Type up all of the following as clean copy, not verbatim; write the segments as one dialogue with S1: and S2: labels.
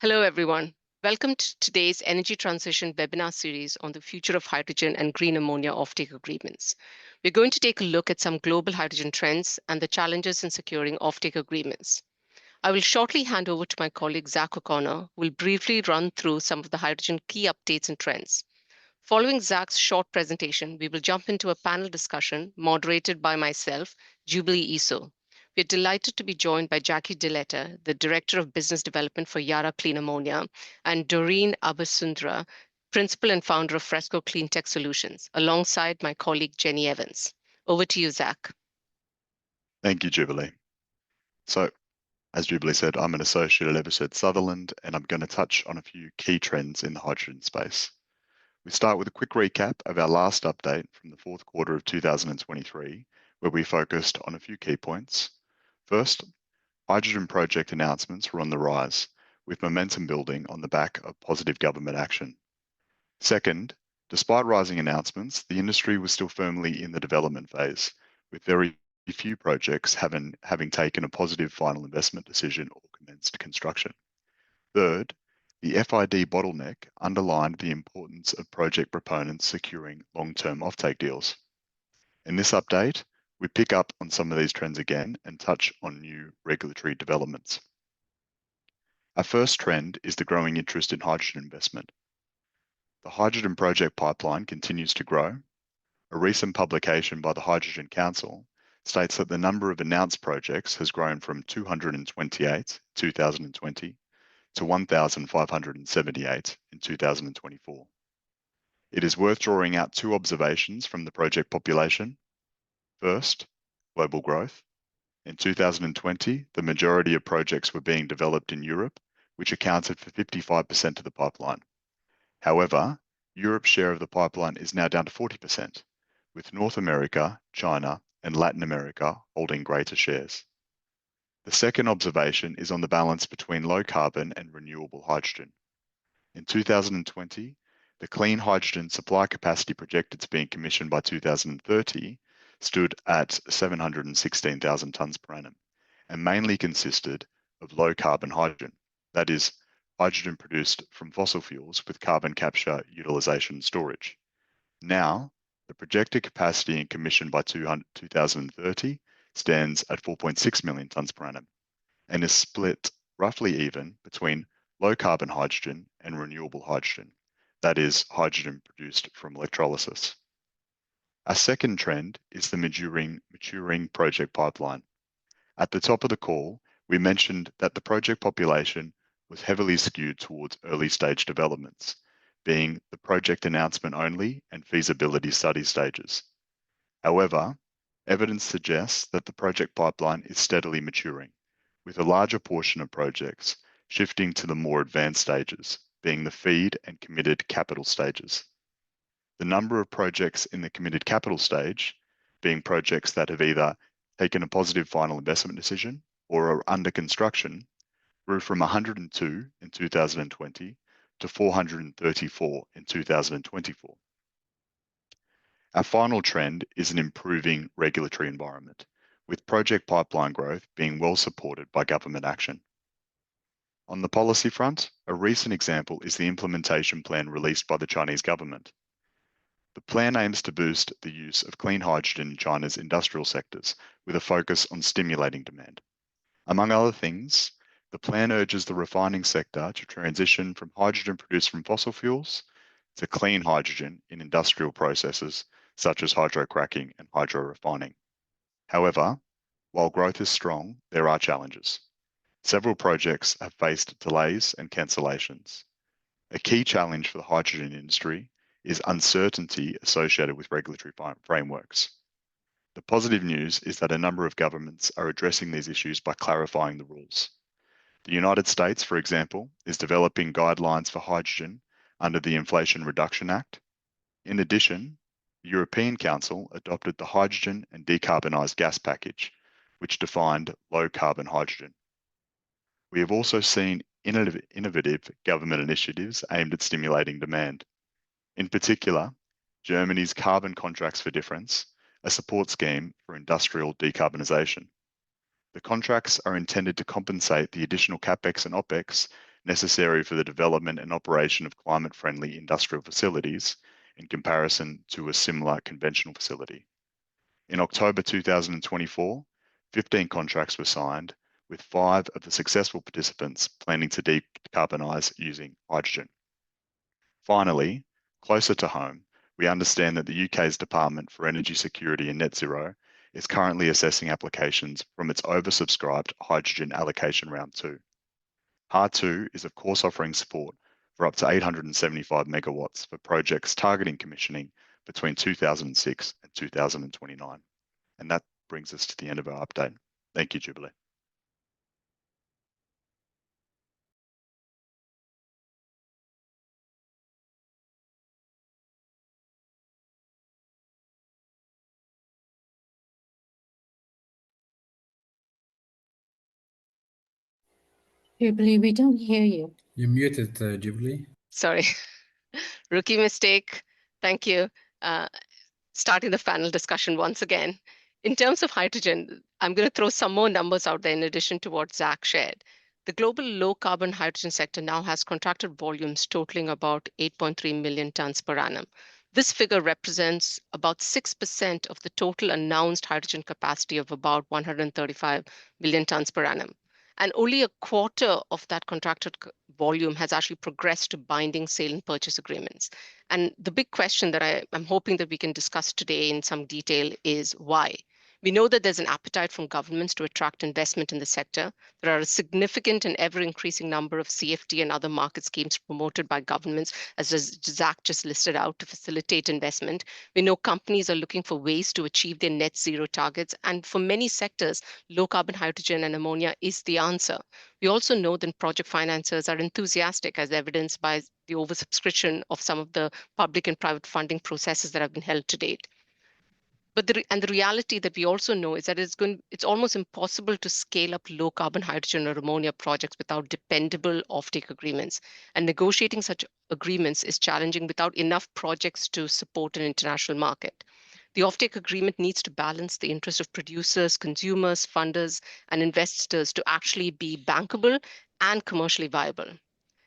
S1: Hello, everyone. Welcome to today's Energy Transition webinar series on the future of hydrogen and green ammonia offtake agreements. We're going to take a look at some global hydrogen trends and the challenges in securing offtake agreements. I will shortly hand over to my colleague, Zach O'Connor, who will briefly run through some of the hydrogen key updates and trends. Following Zach's short presentation, we will jump into a panel discussion moderated by myself, Jubilee Iso. We're delighted to be joined by Jackie Diletta, the Director of Business Development for Yara Clean Ammonia, and Doreen Abasundra, Principal and Founder of Fresco Clean Tech Solutions, alongside my colleague Jenny Evans. Over to you, Zach.
S2: Thank you, Jubilee. So, as Jubilee said, I'm an associate at Evershed Sutherland, and I'm going to touch on a few key trends in the hydrogen space. We start with a quick recap of our last update from the fourth quarter of 2023, where we focused on a few key points. First, hydrogen project announcements were on the rise, with momentum building on the back of positive government action. Second, despite rising announcements, the industry was still firmly in the development phase, with very few projects having taken a positive final investment decision or commenced construction. Third, the FID bottleneck underlined the importance of project proponents securing long-term offtake deals. In this update, we pick up on some of these trends again and touch on new regulatory developments. Our first trend is the growing interest in hydrogen investment. The hydrogen project pipeline continues to grow. A recent publication by the Hydrogen Council states that the number of announced projects has grown from 228 in 2020 to 1,578 in 2024. It is worth drawing out two observations from the project population. First, global growth. In 2020, the majority of projects were being developed in Europe, which accounted for 55% of the pipeline. However, Europe's share of the pipeline is now down to 40%, with North America, China, and Latin America holding greater shares. The second observation is on the balance between low carbon and renewable hydrogen. In 2020, the clean hydrogen supply capacity projected to be commissioned by 2030 stood at 716,000 tonnes per annum and mainly consisted of low carbon hydrogen, that is, hydrogen produced from fossil fuels with carbon capture, utilization, and storage. Now, the projected capacity and commissioned by 2030 stands at 4.6 million tonnes per annum and is split roughly even between low carbon hydrogen and renewable hydrogen, that is, hydrogen produced from electrolysis. Our second trend is the maturing project pipeline. At the top of the call, we mentioned that the project population was heavily skewed towards early stage developments, being the project announcement only and feasibility study stages. However, evidence suggests that the project pipeline is steadily maturing, with a larger portion of projects shifting to the more advanced stages, being the feed and committed capital stages. The number of projects in the committed capital stage, being projects that have either taken a positive final investment decision or are under construction, grew from 102 in 2020 to 434 in 2024. Our final trend is an improving regulatory environment, with project pipeline growth being well supported by government action. On the policy front, a recent example is the implementation plan released by the Chinese government. The plan aims to boost the use of clean hydrogen in China's industrial sectors with a focus on stimulating demand. Among other things, the plan urges the refining sector to transition from hydrogen produced from fossil fuels to clean hydrogen in industrial processes such as hydrocracking and hydrorefining. However, while growth is strong, there are challenges. Several projects have faced delays and cancellations. A key challenge for the hydrogen industry is uncertainty associated with regulatory frameworks. The positive news is that a number of governments are addressing these issues by clarifying the rules. The United States, for example, is developing guidelines for hydrogen under the Inflation Reduction Act. In addition, the European Council adopted the Hydrogen and Decarbonised Gas Package, which defined low-carbon hydrogen. We have also seen innovative government initiatives aimed at stimulating demand. In particular, Germany's Carbon Contracts for Difference, a support scheme for industrial decarbonisation. The contracts are intended to compensate the additional CapEx and OpEx necessary for the development and operation of climate-friendly industrial facilities in comparison to a similar conventional facility. In October 2024, 15 contracts were signed, with 5 of the successful participants planning to decarbonise using hydrogen. Finally, closer to home, we understand that the UK's Department for Energy Security and Net Zero is currently assessing applications from its oversubscribed hydrogen allocation round 2. HAR2 is of course offering support for up to 875 megawatts for projects targeting commissioning between 2006 and 2029. And that brings us to the end of our update. Thank you, Jubilee.
S3: Jubilee, we don't hear you.
S4: You're muted, Jubilee.
S1: Sorry, rookie mistake. Thank you. Starting the panel discussion once again. In terms of hydrogen, I'm going to throw some more numbers out there in addition to what Zach shared. The global low carbon hydrogen sector now has contracted volumes totaling about 8.3 million tons per annum. This figure represents about 6% of the total announced hydrogen capacity of about 135 million tons per annum. And only a quarter of that contracted volume has actually progressed to binding sale and purchase agreements. And the big question that I'm hoping that we can discuss today in some detail is why. We know that there's an appetite from governments to attract investment in the sector. There are a significant and ever-increasing number of CFD and other market schemes promoted by governments, as Zach just listed out, to facilitate investment. We know companies are looking for ways to achieve their net zero targets, and for many sectors, low carbon hydrogen and ammonia is the answer. We also know that project financiers are enthusiastic, as evidenced by the oversubscription of some of the public and private funding processes that have been held to date. But the reality that we also know is that it's almost impossible to scale up low carbon hydrogen or ammonia projects without dependable offtake agreements. And negotiating such agreements is challenging without enough projects to support an international market. The offtake agreement needs to balance the interest of producers, consumers, funders, and investors to actually be bankable and commercially viable.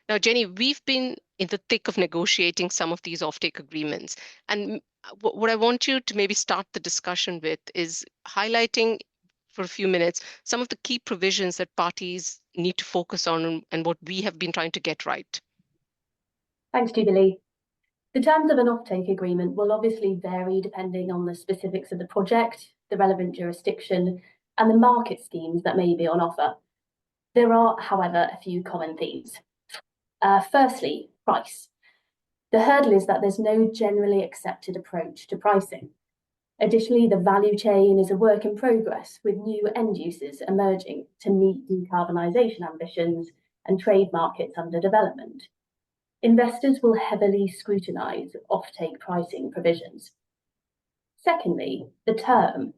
S1: Now, Jenny, we've been in the thick of negotiating some of these offtake agreements. And what I want you to maybe start the discussion with is highlighting for a few minutes some of the key provisions that parties need to focus on and what we have been trying to get right.
S5: Thanks, Jubilee. The terms of an offtake agreement will obviously vary depending on the specifics of the project, the relevant jurisdiction, and the market schemes that may be on offer. There are, however, a few common themes. Firstly, price. The hurdle is that there's no generally accepted approach to pricing. Additionally, the value chain is a work in progress, with new end uses emerging to meet decarbonisation ambitions and trade markets under development. Investors will heavily scrutinise offtake pricing provisions. Secondly, the term.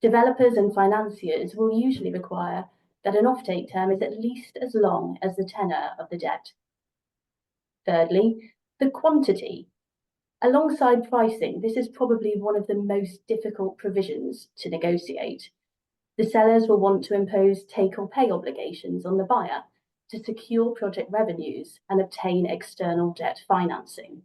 S5: Developers and financiers will usually require that an offtake term is at least as long as the tenor of the debt. Thirdly, the quantity. Alongside pricing, this is probably one of the most difficult provisions to negotiate. The sellers will want to impose take or pay obligations on the buyer to secure project revenues and obtain external debt financing.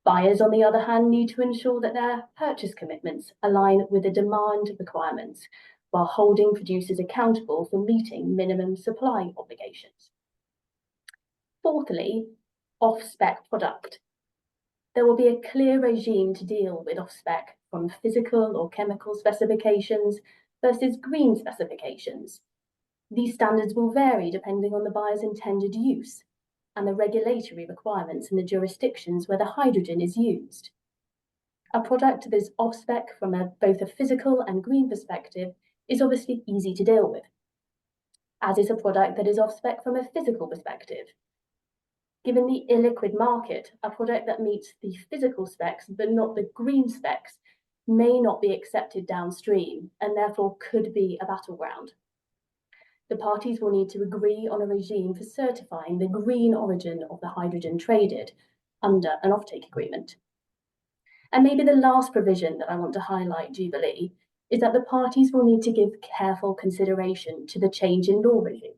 S5: Buyers, on the other hand, need to ensure that their purchase commitments align with the demand requirements while holding producers accountable for meeting minimum supply obligations. Fourthly, off-spec product. There will be a clear regime to deal with off-spec, from physical or chemical specifications versus green specifications. These standards will vary depending on the buyer's intended use and the regulatory requirements in the jurisdictions where the hydrogen is used. A product that is off-spec from both a physical and green perspective is obviously easy to deal with, as is a product that is off-spec from a physical perspective. Given the illiquid market, a product that meets the physical specs but not the green specs may not be accepted downstream and therefore could be a battleground. The parties will need to agree on a regime for certifying the green origin of the hydrogen traded under an offtake agreement. And maybe the last provision that I want to highlight, Jubilee, is that the parties will need to give careful consideration to the change in law regime.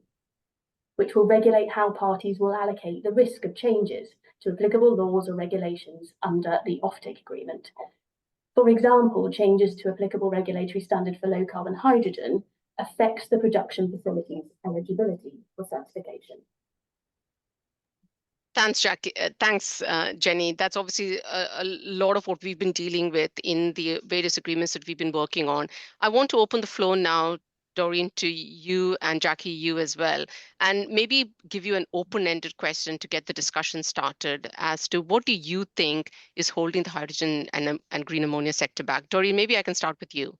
S5: which will regulate how parties will allocate the risk of changes to applicable laws or regulations under the offtake agreement. For example, changes to applicable regulatory standard for low carbon hydrogen affects the production facility's eligibility for certification.
S1: Thanks, Jackie. Thanks, Jenny. That's obviously a lot of what we've been dealing with in the various agreements that we've been working on. I want to open the floor now, Doreen, to you, and Jackie, you as well, and maybe give you an open-ended question to get the discussion started as to what do you think is holding the hydrogen and green ammonia sector back. Doreen, maybe I can start with you.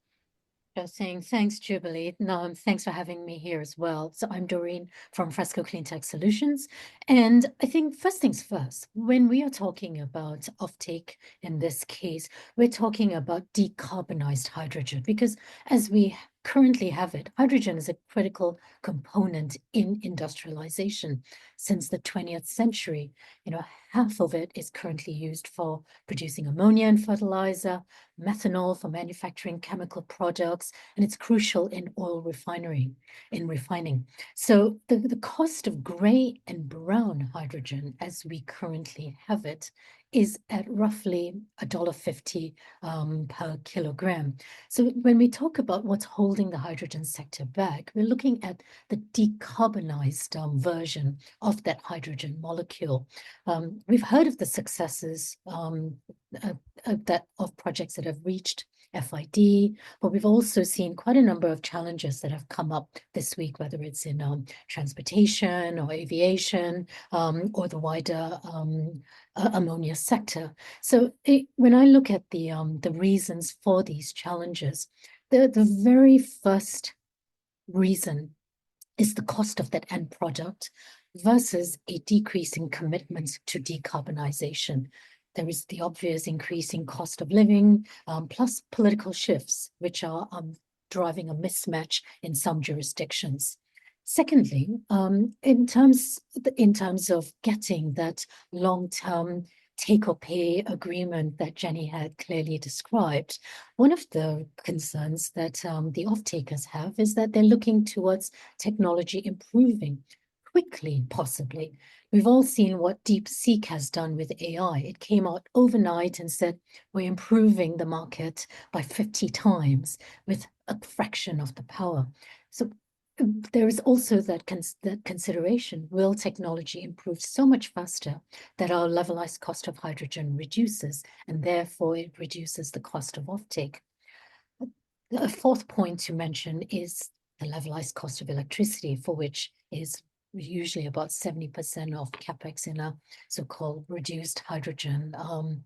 S3: Just saying thanks, Jubilee. No, thanks for having me here as well. So I'm Doreen from Fresco Cleantech Solutions. And I think first things first, when we are talking about offtake in this case, we're talking about decarbonized hydrogen, because as we currently have it, hydrogen is a critical component in industrialization. Since the 20th century, half of it is currently used for producing ammonia and fertilizer, methanol for manufacturing chemical products, and it's crucial in refining. So the cost of gray and brown hydrogen as we currently have it is at roughly $1.50 per kilogram. So when we talk about what's holding the hydrogen sector back, we're looking at the decarbonized version of that hydrogen molecule. We've heard of the successes of projects that have reached FID, but we've also seen quite a number of challenges that have come up this week, whether it's in transportation or aviation or the wider ammonia sector. So when I look at the reasons for these challenges, the very first reason is the cost of that end product versus a decrease in commitment to decarbonization. There is the obvious increasing cost of living, plus political shifts, which are driving a mismatch in some jurisdictions. Secondly, in terms of getting that long-term take-or-pay agreement that Jenny had clearly described, one of the concerns that the off-takers have is that they're looking towards technology improving quickly, possibly. We've all seen what DeepSeek has done with AI. It came out overnight and said, we're improving the market by 50 times with a fraction of the power. So there is also that consideration. Will technology improve so much faster that our levelized cost of hydrogen reduces, and therefore it reduces the cost of offtake? A fourth point to mention is the levelized cost of electricity, for which is usually about 70% of capex in a so-called reduced hydrogen, a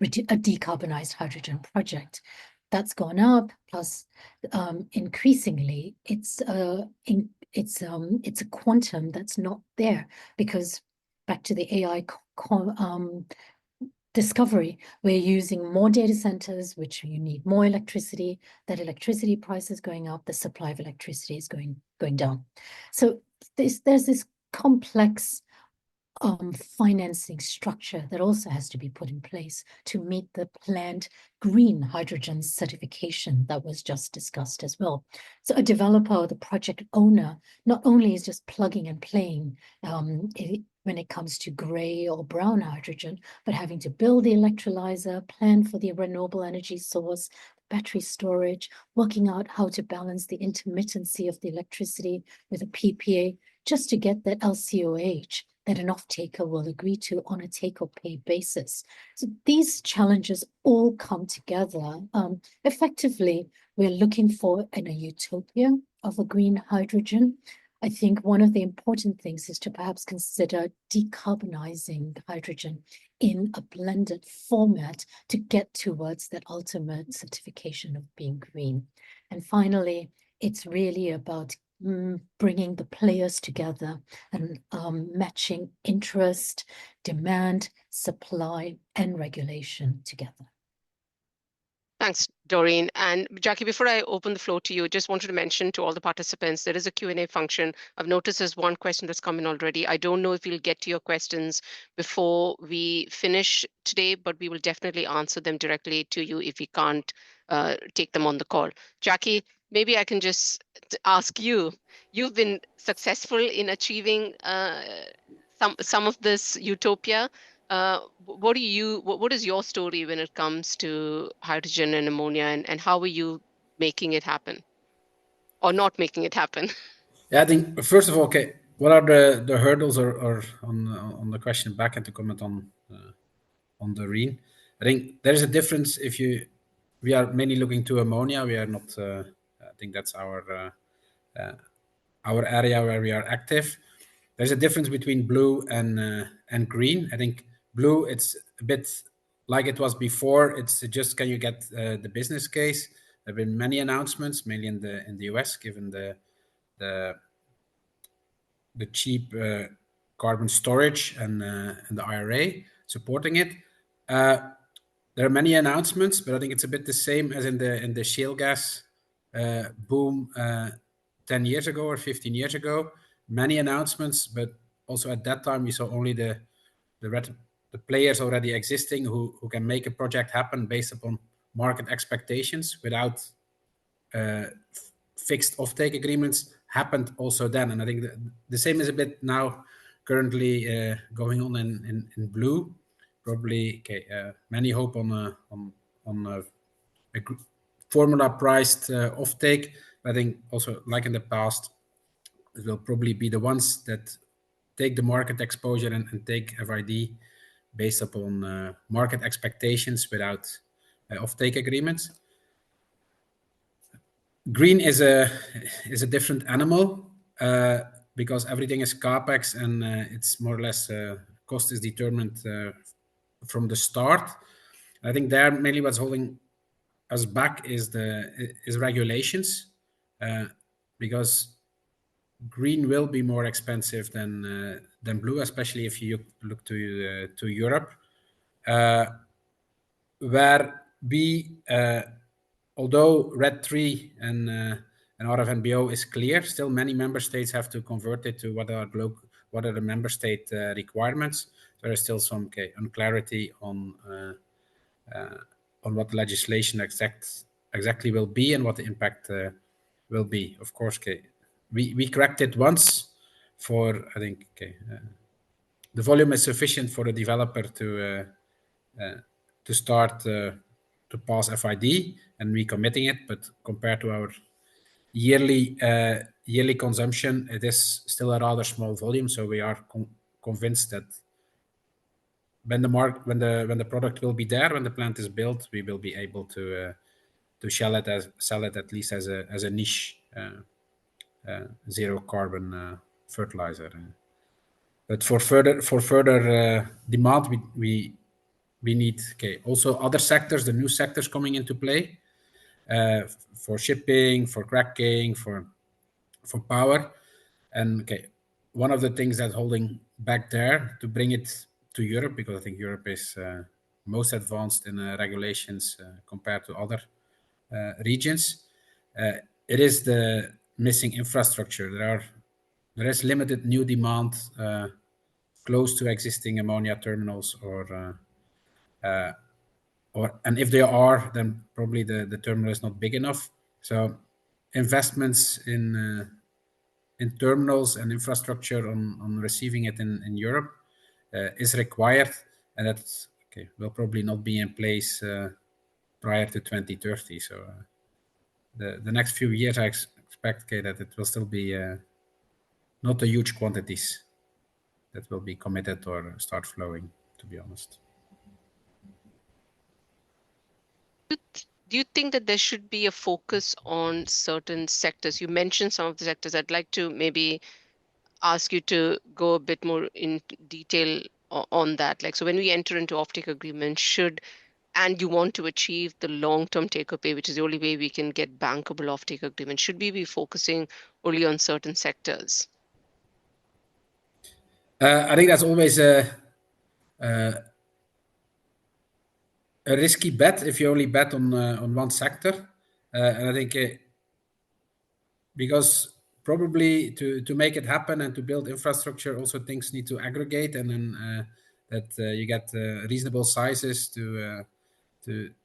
S3: decarbonized hydrogen project. That's gone up. Plus, increasingly, it's a quantum that's not there, because back to the AI discovery, we're using more data centers, which you need more electricity. That electricity price is going up. The supply of electricity is going down. So there's this complex financing structure that also has to be put in place to meet the planned green hydrogen certification that was just discussed as well. So a developer or the project owner not only is just plugging and playing when it comes to gray or brown hydrogen, but having to build the electrolyzer, plan for the renewable energy source, battery storage, working out how to balance the intermittency of the electricity with a PPA, just to get that LCOH that an off-taker will agree to on a take-or-pay basis. So these challenges all come together. Effectively, we're looking for a utopia of a green hydrogen. I think one of the important things is to perhaps consider decarbonizing hydrogen in a blended format to get towards that ultimate certification of being green. And finally, it's really about bringing the players together and matching interest, demand, supply, and regulation together.
S1: Thanks, Doreen. And Jackie, before I open the floor to you, just wanted to mention to all the participants, there is a Q&A function. I've noticed there's one question that's come in already. I don't know if we'll get to your questions before we finish today, but we will definitely answer them directly to you if we can't take them on the call. Jackie, maybe I can just ask you. You've been successful in achieving some of this utopia. What is your story when it comes to hydrogen and ammonia, and how are you making it happen or not making it happen?
S4: Yeah, I think first of all, okay, what are the hurdles or on the question back and to comment on the REIN? I think there is a difference if we are mainly looking to ammonia. We are not. I think that's our area where we are active. There's a difference between blue and green. I think blue, it's a bit like it was before. It's just can you get the business case? There have been many announcements, mainly in the US, given the cheap carbon storage and the IRA supporting it. There are many announcements, but I think it's a bit the same as in the shale gas boom 10 years ago or 15 years ago. Many announcements, but also at that time we saw only the players already existing who can make a project happen based upon market expectations without fixed offtake agreements happened also then. And I think the same is a bit now currently going on in blue. Probably many hope on a formula priced offtake. I think also like in the past, it will probably be the ones that take the market exposure and take FID based upon market expectations without offtake agreements. Green is a different animal because everything is capex and it's more or less cost is determined from the start. I think there mainly what's holding us back is regulations because green will be more expensive than blue, especially if you look to Europe, where we although RED III and RFNBO is clear, still many member states have to convert it to what are the member state requirements. There is still some unclarity on what the legislation exactly will be and what the impact will be. Of course, we cracked it once for, I think, the volume is sufficient for the developer to start to pass FID and recommitting it, but compared to our yearly consumption, it is still a rather small volume. So we are convinced that when the product will be there, when the plant is built, we will be able to sell it at least as a niche zero carbon fertilizer. But for further demand, we need also other sectors, the new sectors coming into play for shipping, for cracking, for power. And one of the things that's holding back there to bring it to Europe, because I think Europe is most advanced in regulations compared to other regions, it is the missing infrastructure. There is limited new demand close to existing ammonia terminals, and if they are, then probably the terminal is not big enough. So investments in terminals and infrastructure on receiving it in Europe is required, and that will probably not be in place prior to 2030. So the next few years, I expect that it will still be not a huge quantities that will be committed or start flowing, to be honest.
S1: Do you think that there should be a focus on certain sectors? You mentioned some of the sectors. I'd like to maybe ask you to go a bit more in detail on that. Like, so when we enter into offtake agreement, and you want to achieve the long-term take-or-pay, which is the only way we can get bankable offtake agreement, should we be focusing only on certain sectors?
S4: I think that's always a risky bet if you only bet on one sector, and I think because probably to make it happen and to build infrastructure, also things need to aggregate, and then that you get reasonable sizes to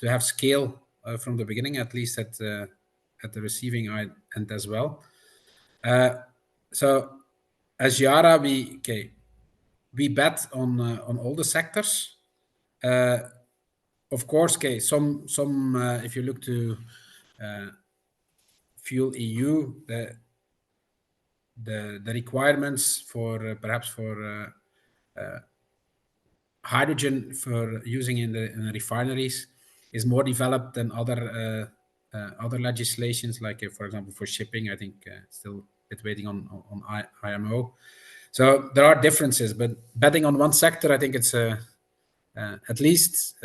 S4: have scale from the beginning, at least at at the receiving end as well. So as Yara, we bet on all the sectors. Of course, some if you look to Fuel EU, the requirements for perhaps for hydrogen for using in the refineries is more developed than other legislations, like for example for shipping. I think still a bit waiting on IMO. So there are differences, but betting on one sector, I think it's at least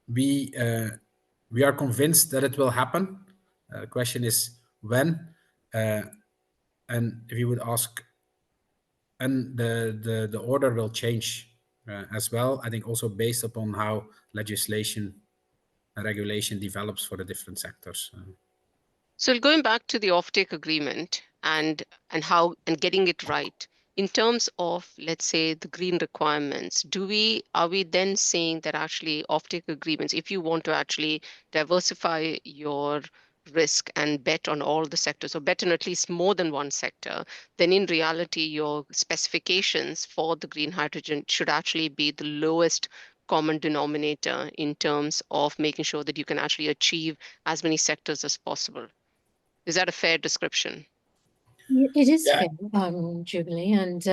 S4: we are convinced that it will happen. The question is when, and if you would ask, and the order will change as well. I think also based upon how legislation and regulation develops for the different sectors.
S1: So going back to the offtake agreement and getting it right in terms of, let's say, the green requirements, are we then saying that actually offtake agreements, if you want to actually diversify your risk and bet on all the sectors, or bet on at least more than one sector, then in reality your specifications for the green hydrogen should actually be the lowest common denominator in terms of making sure that you can actually achieve as many sectors as possible. Is that a fair description?
S3: It is
S4: Yeah.
S3: fair, Jubilee, and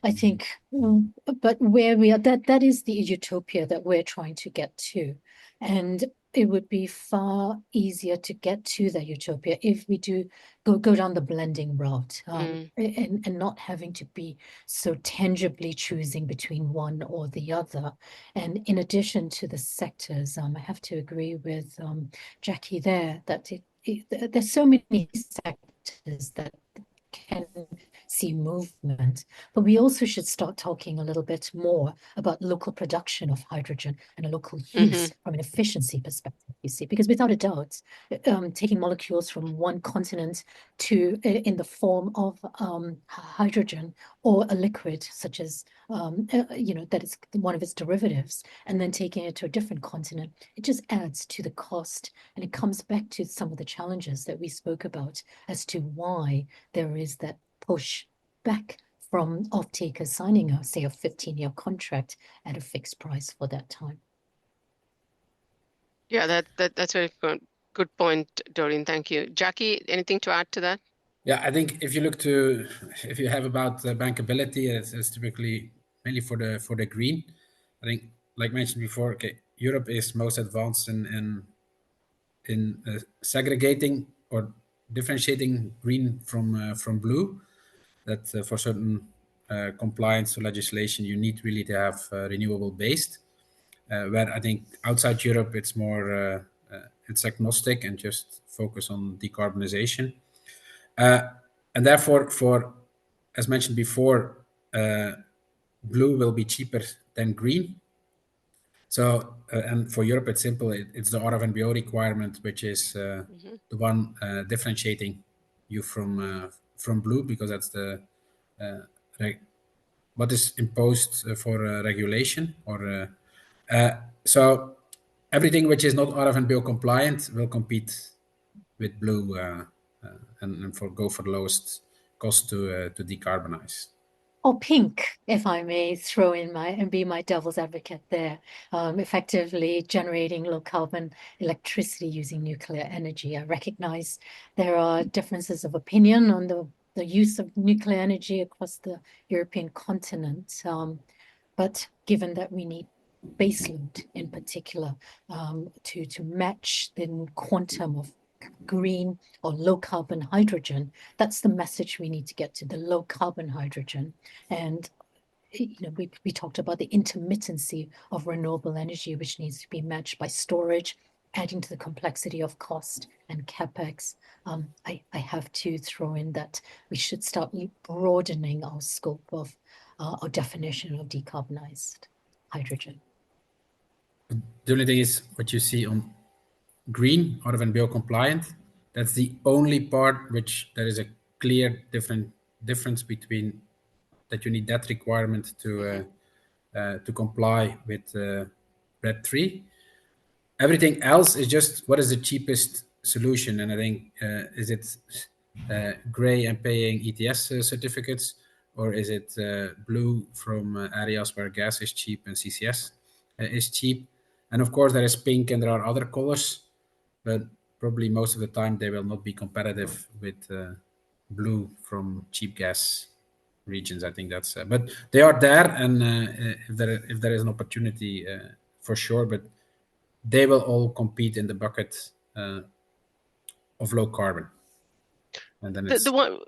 S3: I think, but where we are, that is the utopia that we're trying to get to, and it would be far easier to get to that utopia if we do go down the blending route, and not having to be so tangibly choosing between one or the other. And in addition to the sectors, I have to agree with Jackie there that there's so many sectors that can see movement, but we also should start talking a little bit more about local production of hydrogen and a local use from an efficiency perspective, you see, because without a doubt, taking molecules from one continent to in the form of hydrogen or a liquid such as that is one of its derivatives, and then taking it to a different continent, it just adds to the cost, and it comes back to some of the challenges that we spoke about as to why there is that push back from off-takers signing a 15-year contract at a fixed price for that time.
S1: Yeah, that's a good point, Doreen. Thank you. Jackie, anything to add to that?
S4: Yeah, I think if you have about bankability, it's typically mainly for the green. I think, like mentioned before, Europe is most advanced in segregating or differentiating green from blue. That for certain compliance to legislation, you need really to have renewable based. Where I think outside Europe, it's more it's agnostic and just focus on decarbonization. And therefore, as mentioned before, blue will be cheaper than green. So, and for Europe, it's simple. It's the RFNBO requirement, which is the one differentiating you from blue, because that's the what is imposed for regulation. So everything which is not RFNBO compliant will compete with blue and go for the lowest cost to decarbonize.
S3: Or pink, if I may throw in and be my devil's advocate there, effectively generating low carbon electricity using nuclear energy. I recognize there are differences of opinion on the use of nuclear energy across the European continent. But given that we need baseload in particular to match the quantum of green or low carbon hydrogen, that's the message we need to get to, the low carbon hydrogen. And we talked about the intermittency of renewable energy, which needs to be matched by storage, adding to the complexity of cost and capex. I have to throw in that we should start broadening our scope of our definition of decarbonized hydrogen.
S4: The only thing is what you see on green, RFNBO compliant, that's the only part which there is a clear difference between that you need that requirement to comply with RED 3. Everything else is just what is the cheapest solution. And I think, is it gray and paying ETS certificates, or is it blue from areas where gas is cheap and CCS is cheap? And of course, there is pink and there are other colors, but probably most of the time they will not be competitive with blue from cheap gas regions. I think that's, but they are there, and if there is an opportunity, for sure, but they will all compete in the bucket of low carbon. And then it's
S1: The one,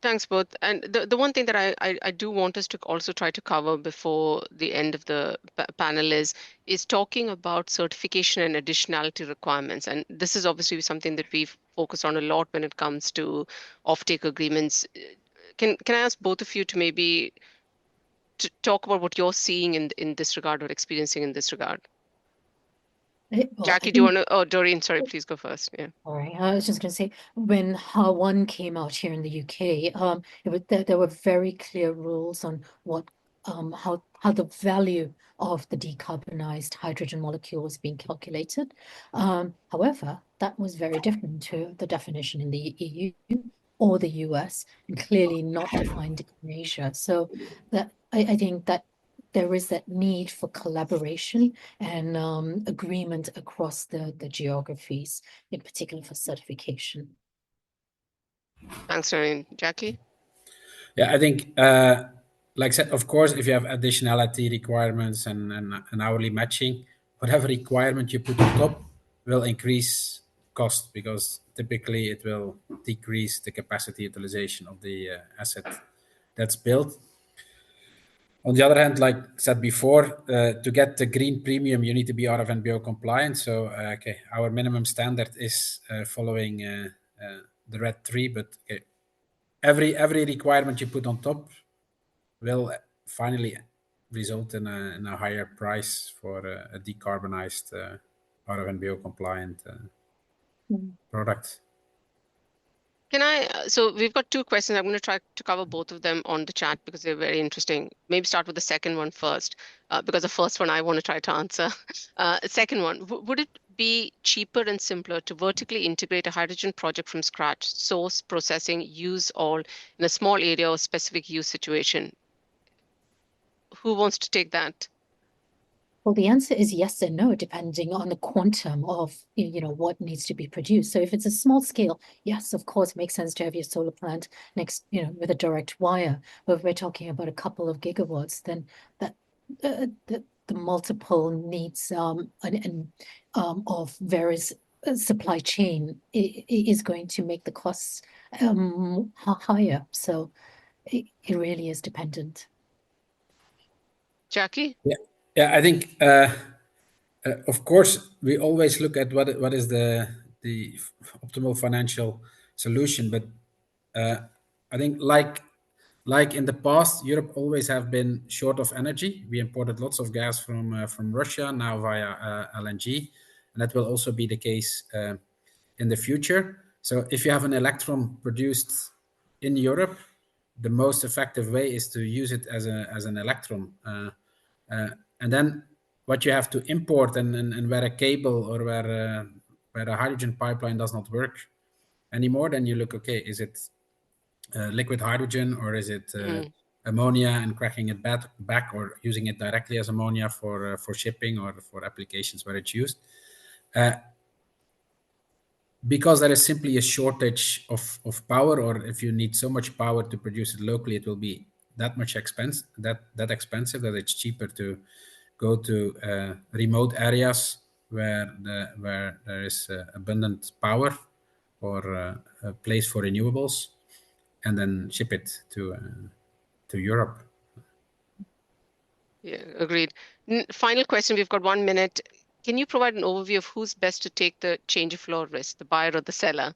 S1: thanks both. And the one thing that I do want us to also try to cover before the end of the panel is talking about certification and additionality requirements. And this is obviously something that we've focused on a lot when it comes to offtake agreements. Can I ask both of you to maybe to talk about what you're seeing in this regard or experiencing in this regard?
S3: Well, I
S1: Jackie, do you
S3: think-
S1: want to? Oh, Doreen, sorry, please go first. Yeah.
S3: All right, I was just going to say, when H1 came out here in the UK, there were very clear rules on what how the value of the decarbonized hydrogen molecule was being calculated. However, that was very different to the definition in the EU or the US, and clearly not defined in Asia. So that I think that there is that need for collaboration and agreement across the geographies, in particular for certification.
S1: Thanks, Doreen. Jackie?
S4: Yeah, I think, like I said, of course, if you have additionality requirements and hourly matching, whatever requirement you put on top will increase cost, because typically it will decrease the capacity utilization of the asset that's built. On the other hand, like I said before, to get the green premium, you need to be RFNBO compliant. So, okay, our minimum standard is following the RED 3, but okay, every requirement you put on top will finally result in a higher price for a decarbonized RFNBO compliant product.
S1: Can I, so we've got two questions. I'm going to try to cover both of them on the chat because they're very interesting. Maybe start with the second one first, because the first one I want to try to answer. Second one, would it be cheaper and simpler to vertically integrate a hydrogen project from scratch, source, processing, use all in a small area or specific use situation? Who wants to take that?
S3: Well, the answer is yes and no, depending on the quantum of what needs to be produced. So if it's a small scale, yes, of course, it makes sense to have your solar plant next, with a direct wire. But if we're talking about a couple of gigawatts, then that the multiple needs of various supply chain is going to make the costs higher. So it really is dependent.
S1: Jackie?
S4: Yeah, I think, of course, we always look at what is the optimal financial solution. But I think, like in the past, Europe always have been short of energy. We imported lots of gas from Russia, now via LNG, and that will also be the case in the future. So if you have an electron produced in Europe, the most effective way is to use it as an electron. And then what you have to import and where a cable or where a hydrogen pipeline does not work anymore, then you look, okay, is it liquid hydrogen, or is it ammonia and cracking it back or using it directly as ammonia for shipping or for applications where it's used? Because there is simply a shortage of power, or if you need so much power to produce it locally, it will be that much expensive that it's cheaper to go to remote areas where there is abundant power or a place for renewables, and then ship it to Europe.
S1: Yeah, agreed. Final question, we've got 1 minute. Can you provide an overview of who's best to take the change of law risk, the buyer or the seller?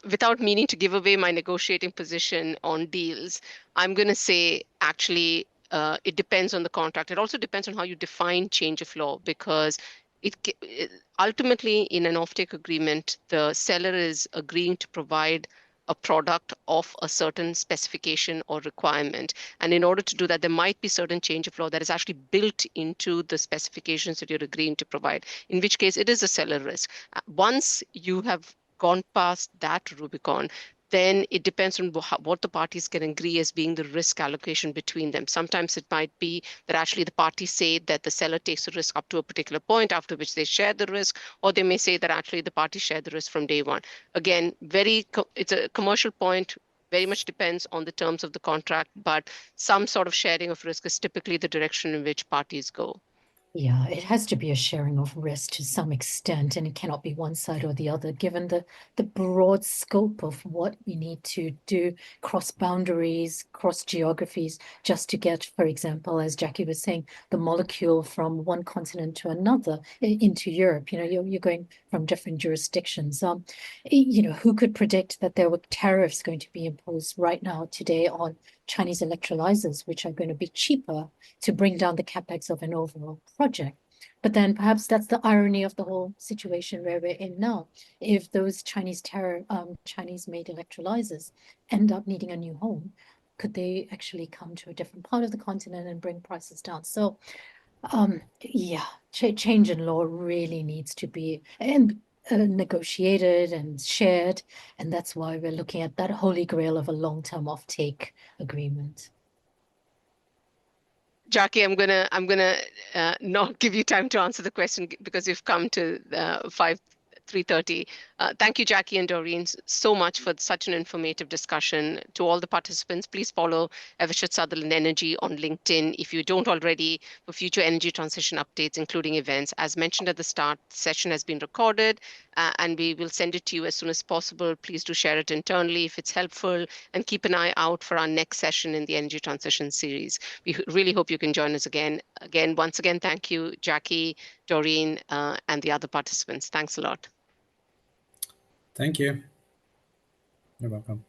S1: Without meaning to give away my negotiating position on deals, I'm going to say actually it depends on the contract. It also depends on how you define change of law, because ultimately in an offtake agreement, the seller is agreeing to provide a product of a certain specification or requirement. And in order to do that, there might be certain change of law that is actually built into the specifications that you're agreeing to provide, in which case it is a seller risk. Once you have gone past that Rubicon, then it depends on what the parties can agree as being the risk allocation between them. Sometimes it might be that actually the parties say that the seller takes the risk up to a particular point, after which they share the risk, or they may say that actually the parties share the risk from day one. Again, it's a commercial point, very much depends on the terms of the contract, but some sort of sharing of risk is typically the direction in which parties go.
S3: Yeah, it has to be a sharing of risk to some extent, and it cannot be one side or the other, given the broad scope of what we need to do, cross boundaries, cross geographies, just to get, for example, as Jackie was saying, the molecule from one continent to another into Europe. You know, you're going from different jurisdictions. You know, who could predict that there were tariffs going to be imposed right now today on Chinese electrolyzers, which are going to be cheaper to bring down the capex of an overall project? But then perhaps that's the irony of the whole situation where we're in now. If those Chinese made electrolyzers end up needing a new home, could they actually come to a different part of the continent and bring prices down? So yeah, change in law really needs to be negotiated and shared, and that's why we're looking at that holy grail of a long-term offtake agreement.
S1: Jackie, I'm gonna not give you time to answer the question because you've come to 3:30. Thank you, Jackie and Doreen, so much for such an informative discussion. To all the participants, please follow Evershot Sutherland Energy on LinkedIn if you don't already, for future energy transition updates, including events. As mentioned at the start, the session has been recorded and we will send it to you as soon as possible. Please do share it internally if it's helpful, and keep an eye out for our next session in the energy transition series. We really hope you can join us again. Once again, thank you, Jackie, Doreen, and the other participants. Thanks a lot.
S4: Thank you. You're welcome.